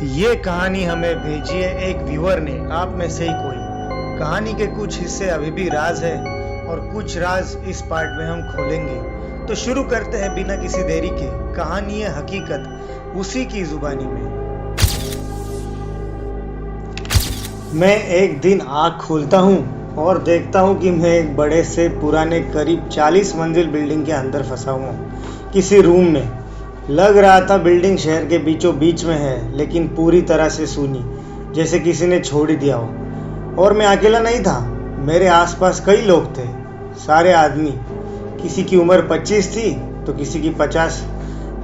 ये कहानी हमें भेजी है एक व्यूअर ने, आप में से ही कोई। कहानी के कुछ हिस्से अभी भी राज है और कुछ राज इस पार्ट में हम खोलेंगे। तो शुरू करते हैं बिना किसी देरी के। कहानी है हकीकत, उसी की जुबानी में। मैं एक दिन आँख खोलता हूँ और देखता हूँ कि मैं एक बड़े से पुराने करीब 40 मंजिल बिल्डिंग के अंदर फंसा हुआ हूँ, किसी रूम में। लग रहा था बिल्डिंग शहर के बीचों बीच में है, लेकिन पूरी तरह से सूनी, जैसे किसी ने छोड़ ही दिया हो। और मैं अकेला नहीं था, मेरे आसपास कई लोग थे, सारे आदमी। किसी की उम्र 25 थी तो किसी की 50,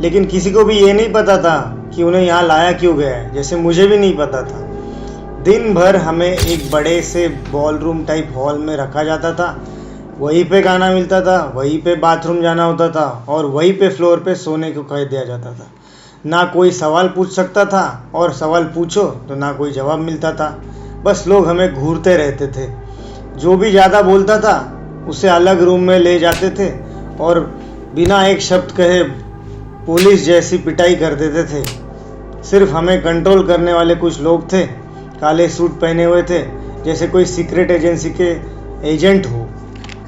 लेकिन किसी को भी ये नहीं पता था कि उन्हें यहाँ लाया क्यों गया है, जैसे मुझे भी नहीं पता था। दिन भर हमें एक बड़े से बॉल रूम टाइप हॉल में रखा जाता था। वहीं पे खाना मिलता था, वहीं पे बाथरूम जाना होता था और वहीं पे फ्लोर पे सोने को कह दिया जाता था। ना कोई सवाल पूछ सकता था और सवाल पूछो तो ना कोई जवाब मिलता था। बस लोग हमें घूरते रहते थे। जो भी ज़्यादा बोलता था उसे अलग रूम में ले जाते थे और बिना एक शब्द कहे पुलिस जैसी पिटाई कर देते थे। सिर्फ हमें कंट्रोल करने वाले कुछ लोग थे, काले सूट पहने हुए थे, जैसे कोई सीक्रेट एजेंसी के एजेंट हो।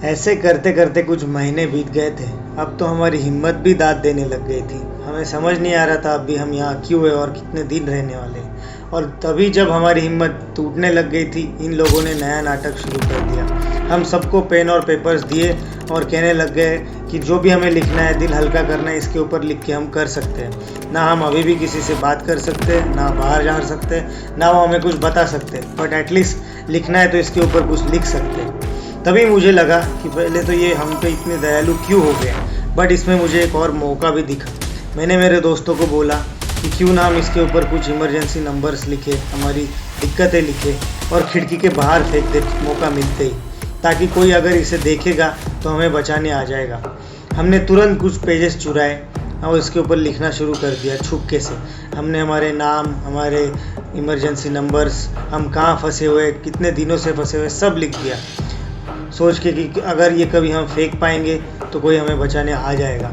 ऐसे करते करते कुछ महीने बीत गए थे। अब तो हमारी हिम्मत भी दाद देने लग गई थी। हमें समझ नहीं आ रहा था अभी हम यहाँ क्यों है और कितने दिन रहने वाले हैं। और तभी जब हमारी हिम्मत टूटने लग गई थी, इन लोगों ने नया नाटक शुरू कर दिया। हम सबको पेन और पेपर्स दिए और कहने लग गए कि जो भी हमें लिखना है, दिल हल्का करना है, इसके ऊपर लिख के हम कर सकते हैं। ना हम अभी भी किसी से बात कर सकते, ना बाहर जा सकते, ना वो हमें कुछ बता सकते, बट एटलीस्ट लिखना है तो इसके ऊपर कुछ लिख सकते। तभी मुझे लगा कि पहले तो ये हम पे इतने दयालु क्यों हो गए, बट इसमें मुझे एक और मौका भी दिखा। मैंने मेरे दोस्तों को बोला कि क्यों ना हम इसके ऊपर कुछ इमरजेंसी नंबर्स लिखे, हमारी दिक्कतें लिखे और खिड़की के बाहर फेंक दे मौका मिलते ही, ताकि कोई अगर इसे देखेगा तो हमें बचाने आ जाएगा। हमने तुरंत कुछ पेजेस चुराए और इसके ऊपर लिखना शुरू कर दिया छुपके से। हमने हमारे नाम, हमारे इमरजेंसी नंबर्स, हम कहाँ फंसे हुए, कितने दिनों से फंसे हुए, सब लिख दिया, सोच के कि अगर ये कभी हम फेंक पाएंगे तो कोई हमें बचाने आ जाएगा।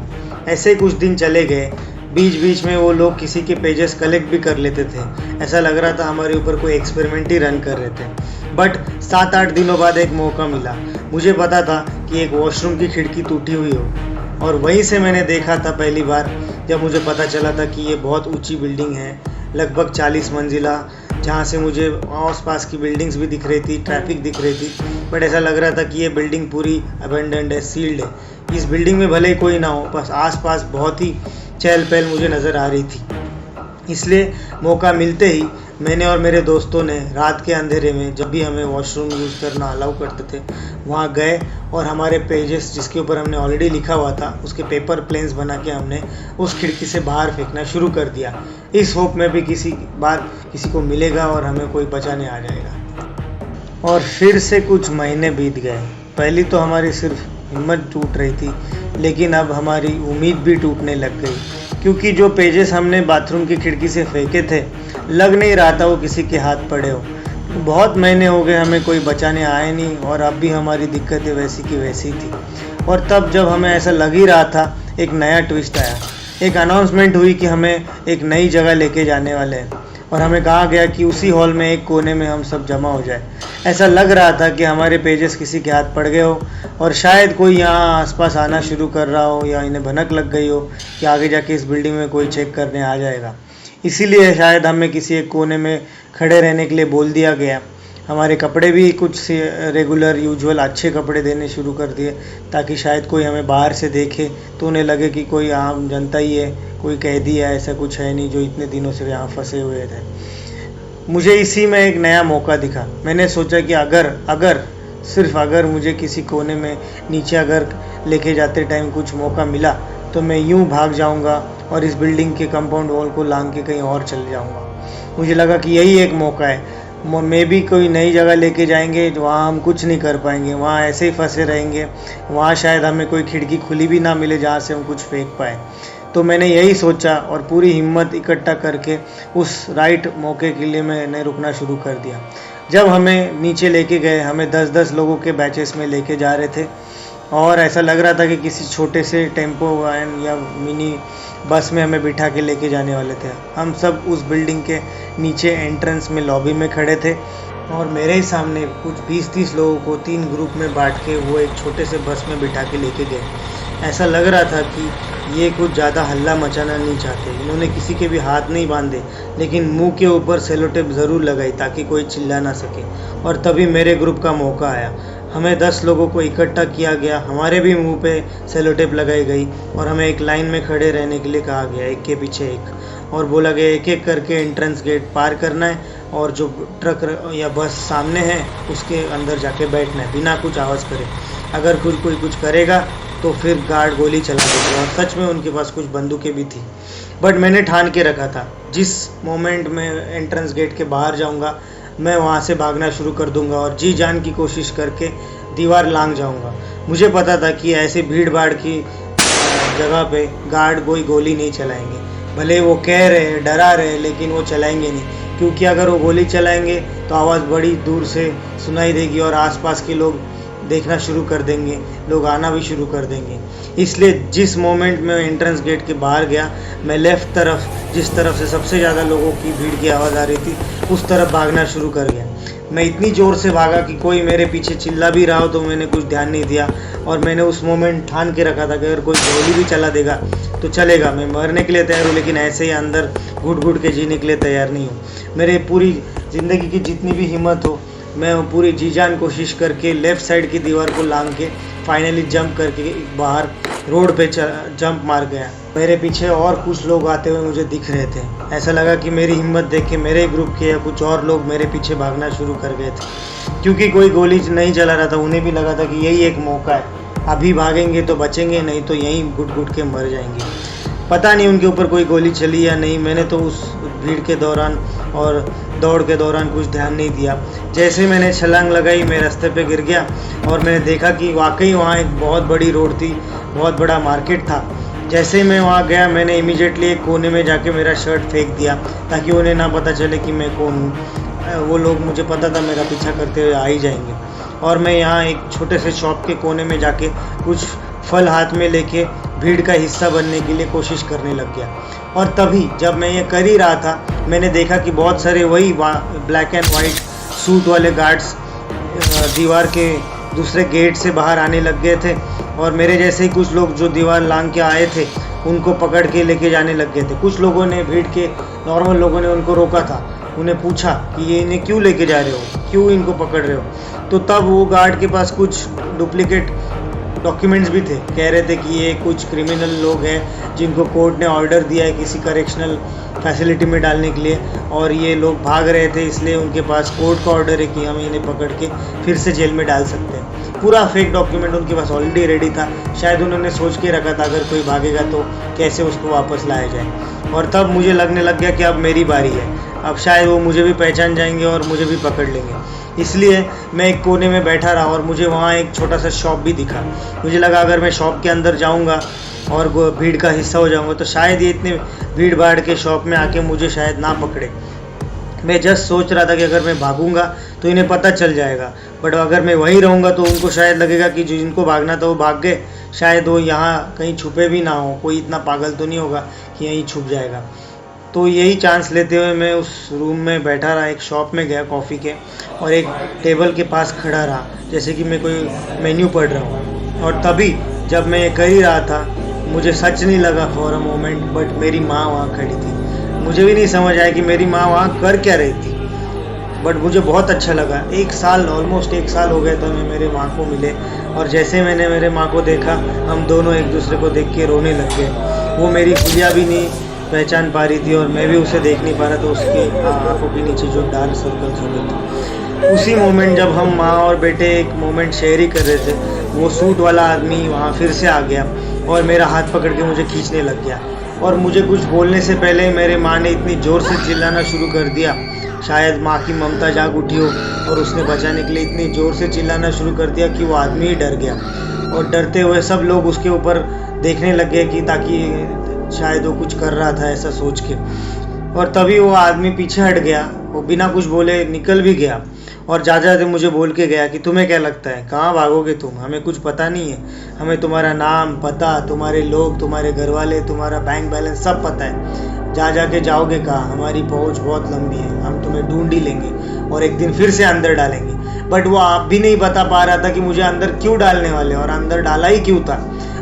ऐसे ही कुछ दिन चले गए। बीच बीच में वो लोग किसी के पेजेस कलेक्ट भी कर लेते थे। ऐसा लग रहा था हमारे ऊपर कोई एक्सपेरिमेंट ही रन कर रहे थे। बट 7-8 दिनों बाद एक मौका मिला। मुझे पता था कि एक वॉशरूम की खिड़की टूटी हुई हो और वहीं से मैंने देखा था पहली बार, जब मुझे पता चला था कि ये बहुत ऊंची बिल्डिंग है, लगभग 40 मंजिला, जहाँ से मुझे आस पास की बिल्डिंग्स भी दिख रही थी, ट्रैफिक दिख रही थी। बट ऐसा लग रहा था कि ये बिल्डिंग पूरी अबेंडेंड है, सील्ड है। इस बिल्डिंग में भले ही कोई ना हो, बस आस पास बहुत ही चहल पहल मुझे नज़र आ रही थी। इसलिए मौका मिलते ही मैंने और मेरे दोस्तों ने रात के अंधेरे में, जब भी हमें वॉशरूम यूज़ करना अलाउ करते थे, वहाँ गए और हमारे पेजेस जिसके ऊपर हमने ऑलरेडी लिखा हुआ था, उसके पेपर प्लेन्स बना के हमने उस खिड़की से बाहर फेंकना शुरू कर दिया, इस होप में भी किसी बार किसी को मिलेगा और हमें कोई बचाने आ जाएगा। और फिर से कुछ महीने बीत गए। पहली तो हमारी सिर्फ हिम्मत टूट रही थी, लेकिन अब हमारी उम्मीद भी टूटने लग गई, क्योंकि जो पेजेस हमने बाथरूम की खिड़की से फेंके थे, लग नहीं रहा था वो किसी के हाथ पड़े हो। बहुत महीने हो गए हमें कोई बचाने आए नहीं और अब भी हमारी दिक्कतें वैसी की वैसी थी। और तब जब हमें ऐसा लग ही रहा था, एक नया ट्विस्ट आया। एक अनाउंसमेंट हुई कि हमें एक नई जगह लेके जाने वाले हैं और हमें कहा गया कि उसी हॉल में एक कोने में हम सब जमा हो जाए। ऐसा लग रहा था कि हमारे पेजेस किसी के हाथ पड़ गए हो और शायद कोई यहाँ आसपास आना शुरू कर रहा हो या इन्हें भनक लग गई हो कि आगे जाके इस बिल्डिंग में कोई चेक करने आ जाएगा। इसीलिए शायद हमें किसी एक कोने में खड़े रहने के लिए बोल दिया गया। हमारे कपड़े भी कुछ रेगुलर यूजुअल अच्छे कपड़े देने शुरू कर दिए, ताकि शायद कोई हमें बाहर से देखे तो उन्हें लगे कि कोई आम जनता ही है, कोई कैदी है, ऐसा कुछ है नहीं जो इतने दिनों से यहाँ फंसे हुए थे। मुझे इसी में एक नया मौका दिखा। मैंने सोचा कि अगर सिर्फ अगर मुझे किसी कोने में नीचे अगर लेके जाते टाइम कुछ मौका मिला तो मैं यूं भाग जाऊंगा और इस बिल्डिंग के कंपाउंड वॉल को लांघ के कहीं और चले जाऊंगा। मुझे लगा कि यही एक मौका है। मे भी कोई नई जगह लेके जाएंगे तो वहाँ हम कुछ नहीं कर पाएंगे, वहाँ ऐसे ही फंसे रहेंगे, वहाँ शायद हमें कोई खिड़की खुली भी ना मिले जहाँ से हम कुछ फेंक पाए। तो मैंने यही सोचा और पूरी हिम्मत इकट्ठा करके उस राइट मौके के लिए मैंने रुकना शुरू कर दिया। जब हमें नीचे लेके गए, हमें 10-10 लोगों के बैचेस में लेके जा रहे थे और ऐसा लग रहा था कि किसी छोटे से टेम्पो वैन या मिनी बस में हमें बिठा के लेके जाने वाले थे। हम सब उस बिल्डिंग के नीचे एंट्रेंस में लॉबी में खड़े थे और मेरे ही सामने कुछ 20-30 लोगों को 3 ग्रुप में बांट के वो एक छोटे से बस में बिठा के लेके गए। ऐसा लग रहा था कि ये कुछ ज़्यादा हल्ला मचाना नहीं चाहते। इन्होंने किसी के भी हाथ नहीं बांधे, लेकिन मुंह के ऊपर सेलो टेप ज़रूर लगाई ताकि कोई चिल्ला ना सके। और तभी मेरे ग्रुप का मौका आया। हमें 10 लोगों को इकट्ठा किया गया, हमारे भी मुंह पे सेलो टेप लगाई गई और हमें एक लाइन में खड़े रहने के लिए कहा गया, एक के पीछे एक, और बोला गया एक एक करके एंट्रेंस गेट पार करना है और जो ट्रक या बस सामने है उसके अंदर जाके बैठना है बिना कुछ आवाज़ करे। अगर कोई कुछ करेगा तो फिर गार्ड गोली चला देगा। और सच में उनके पास कुछ बंदूकें भी थी। बट मैंने ठान के रखा था, जिस मोमेंट में एंट्रेंस गेट के बाहर जाऊंगा मैं वहां से भागना शुरू कर दूंगा और जी जान की कोशिश करके दीवार लांघ जाऊंगा। मुझे पता था कि ऐसे भीड़ भाड़ की जगह पे गार्ड कोई गोली नहीं चलाएंगे, भले वो कह रहे डरा रहे, लेकिन वो चलाएंगे नहीं, क्योंकि अगर वो गोली चलाएंगे तो आवाज़ बड़ी दूर से सुनाई देगी और आसपास के लोग देखना शुरू कर देंगे, लोग आना भी शुरू कर देंगे। इसलिए जिस मोमेंट में एंट्रेंस गेट के बाहर गया, मैं लेफ़्ट तरफ, जिस तरफ से सबसे ज़्यादा लोगों की भीड़ की आवाज़ आ रही थी, उस तरफ भागना शुरू कर गया। मैं इतनी ज़ोर से भागा कि कोई मेरे पीछे चिल्ला भी रहा हो तो मैंने कुछ ध्यान नहीं दिया। और मैंने उस मोमेंट ठान के रखा था कि अगर कोई गोली भी चला देगा तो चलेगा, मैं मरने के लिए तैयार हूँ, लेकिन ऐसे ही अंदर घुट घुट के जीने के लिए तैयार नहीं हूँ। मेरे पूरी ज़िंदगी की जितनी भी हिम्मत हो, मैं पूरी जी जान कोशिश करके लेफ़्ट साइड की दीवार को लांघ के फाइनली जंप करके बाहर रोड पे जंप मार गया। मेरे पीछे और कुछ लोग आते हुए मुझे दिख रहे थे। ऐसा लगा कि मेरी हिम्मत देख के मेरे ग्रुप के या कुछ और लोग मेरे पीछे भागना शुरू कर गए थे, क्योंकि कोई गोली नहीं चला रहा था। उन्हें भी लगा था कि यही एक मौका है, अभी भागेंगे तो बचेंगे, नहीं तो यहीं घुट घुट के मर जाएंगे। पता नहीं उनके ऊपर कोई गोली चली या नहीं। मैंने तो उस भीड़ के दौरान और दौड़ के दौरान कुछ ध्यान नहीं दिया। जैसे मैंने छलांग लगाई, मैं रास्ते पे गिर गया और मैंने देखा कि वाकई वहाँ एक बहुत बड़ी रोड थी, बहुत बड़ा मार्केट था। जैसे मैं वहाँ गया, मैंने इमीडिएटली एक कोने में जाके मेरा शर्ट फेंक दिया ताकि उन्हें ना पता चले कि मैं कौन हूँ। वो लोग, मुझे पता था मेरा पीछा करते हुए आ ही जाएंगे। और मैं यहाँ एक छोटे से शॉप के कोने में जाके कुछ फल हाथ में लेके भीड़ का हिस्सा बनने के लिए कोशिश करने लग गया। और तभी जब मैं ये कर ही रहा था, मैंने देखा कि बहुत सारे वही ब्लैक एंड वाइट सूट वाले गार्ड्स दीवार के दूसरे गेट से बाहर आने लग गए थे और मेरे जैसे ही कुछ लोग जो दीवार लांघ के आए थे उनको पकड़ के लेके जाने लग गए थे। कुछ लोगों ने, भीड़ के नॉर्मल लोगों ने उनको रोका था, उन्हें पूछा कि ये इन्हें क्यों लेके जा रहे हो, क्यों इनको पकड़ रहे हो। तो तब वो गार्ड के पास कुछ डुप्लीकेट डॉक्यूमेंट्स भी थे। कह रहे थे कि ये कुछ क्रिमिनल लोग हैं जिनको कोर्ट ने ऑर्डर दिया है किसी करेक्शनल फैसिलिटी में डालने के लिए, और ये लोग भाग रहे थे, इसलिए उनके पास कोर्ट का ऑर्डर है कि हम इन्हें पकड़ के फिर से जेल में डाल सकते हैं। पूरा फेक डॉक्यूमेंट उनके पास ऑलरेडी रेडी था। शायद उन्होंने सोच के रखा था अगर कोई भागेगा तो कैसे उसको वापस लाया जाए। और तब मुझे लगने लग गया कि अब मेरी बारी है, अब शायद वो मुझे भी पहचान जाएंगे और मुझे भी पकड़ लेंगे। इसलिए मैं एक कोने में बैठा रहा और मुझे वहाँ एक छोटा सा शॉप भी दिखा। मुझे लगा अगर मैं शॉप के अंदर जाऊँगा और भीड़ का हिस्सा हो जाऊँगा तो शायद ये इतने भीड़ भाड़ के शॉप में आके मुझे शायद ना पकड़े। मैं जस्ट सोच रहा था कि अगर मैं भागूंगा तो इन्हें पता चल जाएगा, बट अगर मैं वहीं रहूँगा तो उनको शायद लगेगा कि जो जिनको भागना था वो भाग गए, शायद वो यहाँ कहीं छुपे भी ना हो, कोई इतना पागल तो नहीं होगा कि यहीं छुप जाएगा। तो यही चांस लेते हुए मैं उस रूम में बैठा रहा, एक शॉप में गया कॉफ़ी के, और एक टेबल के पास खड़ा रहा जैसे कि मैं कोई मेन्यू पढ़ रहा हूँ। और तभी जब मैं ये कर ही रहा था, मुझे सच नहीं लगा फॉर अ मोमेंट, बट मेरी माँ वहाँ खड़ी थी। मुझे भी नहीं समझ आया कि मेरी माँ वहाँ कर क्या रही थी, बट मुझे बहुत अच्छा लगा। ऑलमोस्ट एक साल हो गए तो मैं मेरे माँ को मिले, और जैसे मैंने मेरे माँ को देखा, हम दोनों एक दूसरे को देख के रोने लग गए। वो मेरी गुड़िया भी नहीं पहचान पा रही थी और मैं भी उसे देख नहीं पा रहा था, उसकी आंखों के नीचे जो डार्क सर्कल्स हो गए थे। उसी मोमेंट जब हम माँ और बेटे एक मोमेंट शेयर ही कर रहे थे, वो सूट वाला आदमी वहाँ फिर से आ गया और मेरा हाथ पकड़ के मुझे खींचने लग गया। और मुझे कुछ बोलने से पहले मेरे माँ ने इतनी ज़ोर से चिल्लाना शुरू कर दिया, शायद माँ की ममता जाग उठी हो और उसने बचाने के लिए इतनी ज़ोर से चिल्लाना शुरू कर दिया कि वो आदमी ही डर गया। और डरते हुए सब लोग उसके ऊपर देखने लग गए कि ताकि शायद वो कुछ कर रहा था ऐसा सोच के। और तभी वो आदमी पीछे हट गया, वो बिना कुछ बोले निकल भी गया। और जाते जाते मुझे बोल के गया कि तुम्हें क्या लगता है कहाँ भागोगे तुम, हमें कुछ पता नहीं है, हमें तुम्हारा नाम पता, तुम्हारे लोग, तुम्हारे घर वाले, तुम्हारा बैंक बैलेंस सब पता है, जाके जाओगे कहाँ, हमारी पहुँच बहुत लंबी है, हम तुम्हें ढूंढ ही लेंगे और एक दिन फिर से अंदर डालेंगे। बट वो आप भी नहीं बता पा रहा था कि मुझे अंदर क्यों डालने वाले और अंदर डाला ही क्यों था।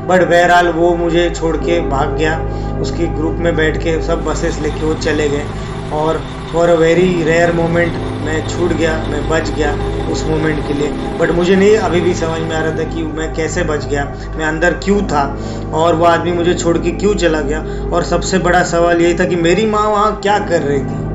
बट बहरहाल वो मुझे छोड़ के भाग गया, उसकी ग्रुप में बैठ के सब बसेस लेके वो चले गए और for a very rare moment मैं छूट गया, मैं बच गया उस मोमेंट के लिए। बट मुझे नहीं अभी भी समझ में आ रहा था कि मैं कैसे बच गया, मैं अंदर क्यों था और वो आदमी मुझे छोड़ के क्यों चला गया। और सबसे बड़ा सवाल यही था कि मेरी माँ वहाँ क्या कर रही थी।